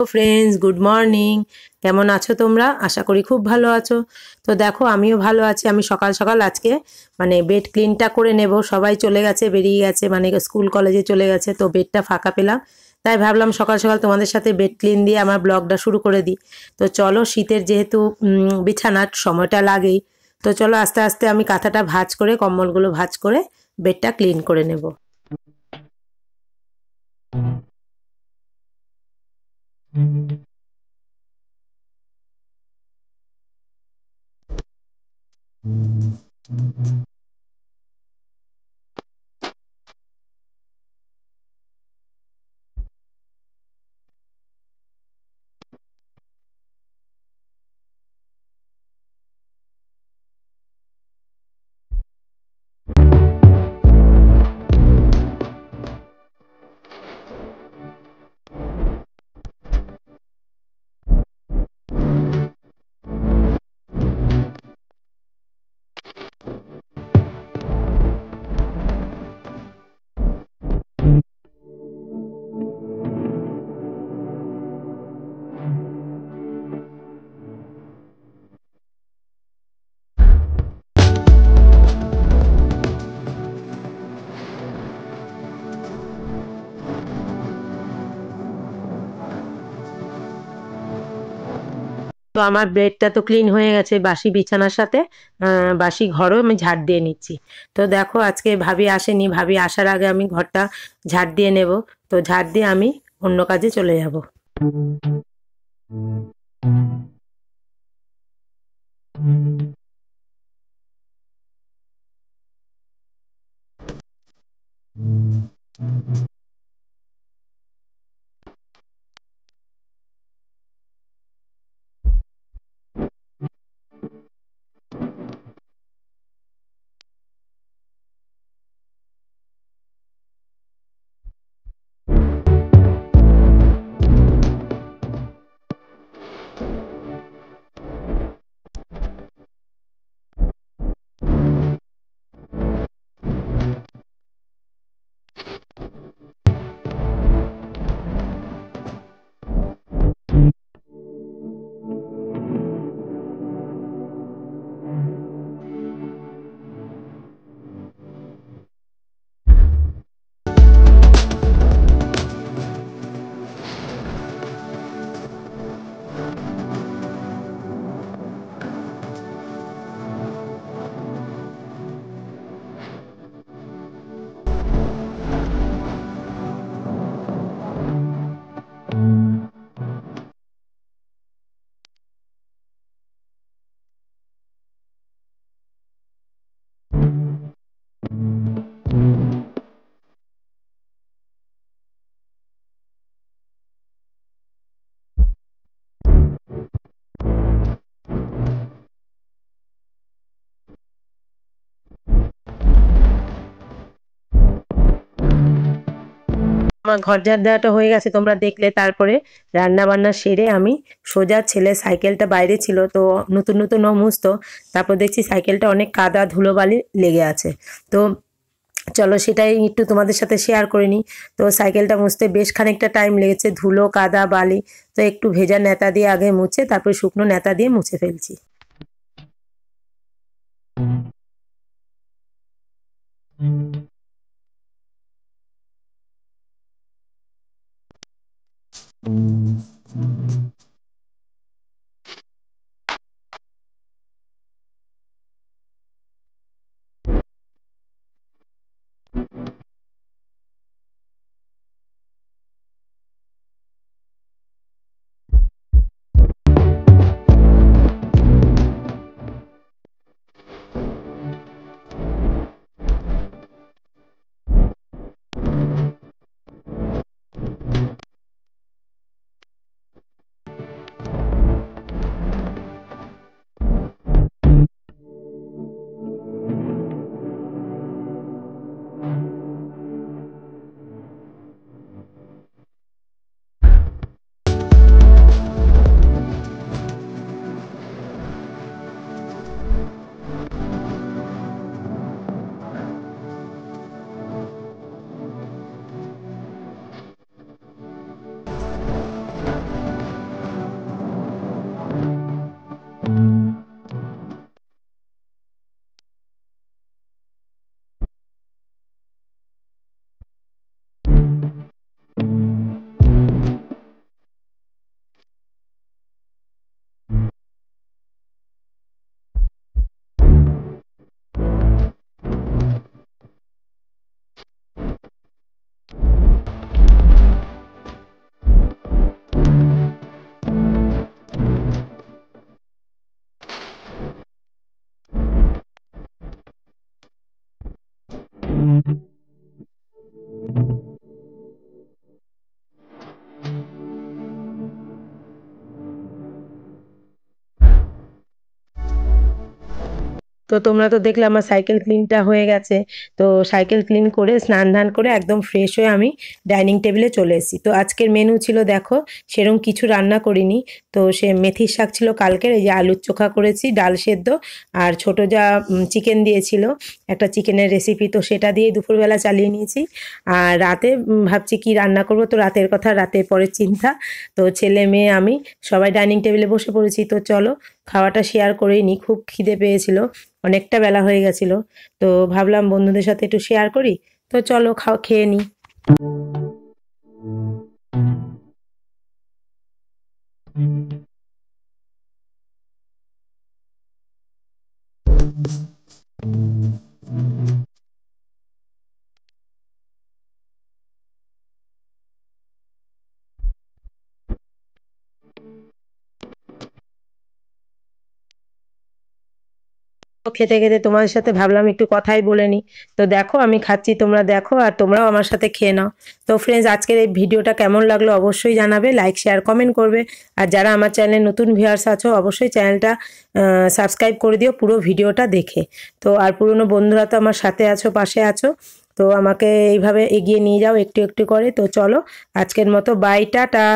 Friends, good morning. কেমন আছো তোমরা? আশা করি খুব ভালো আছো। তো দেখো, আমিও ভালো আছি। আমি সকাল সকাল আজকে বেড ক্লিনটা করে নেব। সবাই চলে গেছে, বেরিয়ে গেছে, স্কুল কলেজে চলে গেছে, তো বেডটা ফাঁকা পেলাম। তাই ভাবলাম সকাল সকাল তোমাদের সাথে বেড ক্লিন দিয়ে আমার ব্লগটা শুরু করে দিই। তো চলো, শীতের যেহেতু বিছানার সময়টা লাগেই, তো চলো আস্তে আস্তে আমি কাঁথাটা ভাঁজ করে, কম্বলগুলো ভাঁজ করে বেডটা ক্লিন করে নেব। তো আমার বেডটা তো ক্লিন হয়ে গেছে বাসি বিছানার সাথে। বাসি ঘরও আমি ঝাড় দিয়ে নিচ্ছি। তো দেখো, আজকে ভাবি আসেনি, ভাবি আসার আগে আমি ঘরটা ঝাড় দিয়ে নেব। তো ঝাড় দিয়ে আমি অন্য কাজে চলে যাব। আমার ঘর ঝাড় দেওয়াটা হয়ে গেছে, তোমরা দেখলে। তারপরে রান্না বান্না সেরে আমি সোজা, ছেলে সাইকেলটা বাইরে ছিল, তো নতুন নতুন ও মুছতো। তারপর দেখছি সাইকেলটা অনেক কাদা ধুলোবালি লেগে আছে। তো চলো সেটাই একটু তোমাদের সাথে শেয়ার করে নিই। তো সাইকেলটা মুছতে বেশ খানিকটা টাইম লেগেছে, ধুলো কাদা বালি। তো একটু ভেজা নেতা দিয়ে আগে মুছে, তারপর শুকনো নেতা দিয়ে মুছে ফেলছি। তো তোমরা তো দেখলে আমার সাইকেল ক্লিনটা হয়ে গেছে। তো সাইকেল ক্লিন করে স্নান ধান করে একদম ফ্রেশ হয়ে আমি ডাইনিং টেবিলে চলে এসেছি। তো আজকের মেনু ছিল দেখো, সেরকম কিছু রান্না করিনি। তো সে মেথির শাক ছিল কালকের, এই যে আলুর চোখা করেছি, ডাল সেদ্ধ, আর ছোট যা চিকেন দিয়েছিল একটা চিকেনের রেসিপি, তো সেটা দিয়ে দুপুরবেলা চালিয়ে নিয়েছি। আর রাতে ভাবছি কি রান্না করব, তো রাতের কথা রাতের পরের চিন্তা। তো ছেলে মেয়ে আমি সবাই ডাইনিং টেবিলে বসে পড়েছি। তো চলো খাওয়াটা শেয়ার করেই নি, খুব খিদে পেয়েছিল, অনেকটা বেলা হয়ে গেছিল। তো ভাবলাম বন্ধুদের সাথে একটু শেয়ার করি। তো চলো খেয়ে নিই। তো খেতে খেতে তোমাদের সাথে ভাবলাম একটু কথাই বলে নিই। তো দেখো আমি খাচ্ছি, তোমরা দেখো আর তোমরাও আমার সাথে খেয়ে নাও। তো ফ্রেন্ডস, আজকের এই ভিডিওটা কেমন লাগলো অবশ্যই জানাবে, লাইক শেয়ার কমেন্ট করবে। আর যারা আমার চ্যানেলে নতুন ভিউয়ার্স আছো অবশ্যই চ্যানেলটা সাবস্ক্রাইব করে দিও পুরো ভিডিওটা দেখে। তো আর পুরনো বন্ধুরা তো আমার সাথে আছো, পাশে আছো, তো আমাকে এইভাবে এগিয়ে নিয়ে যাও একটু একটু করে। তো চলো আজকের মতো বাই, টাটা।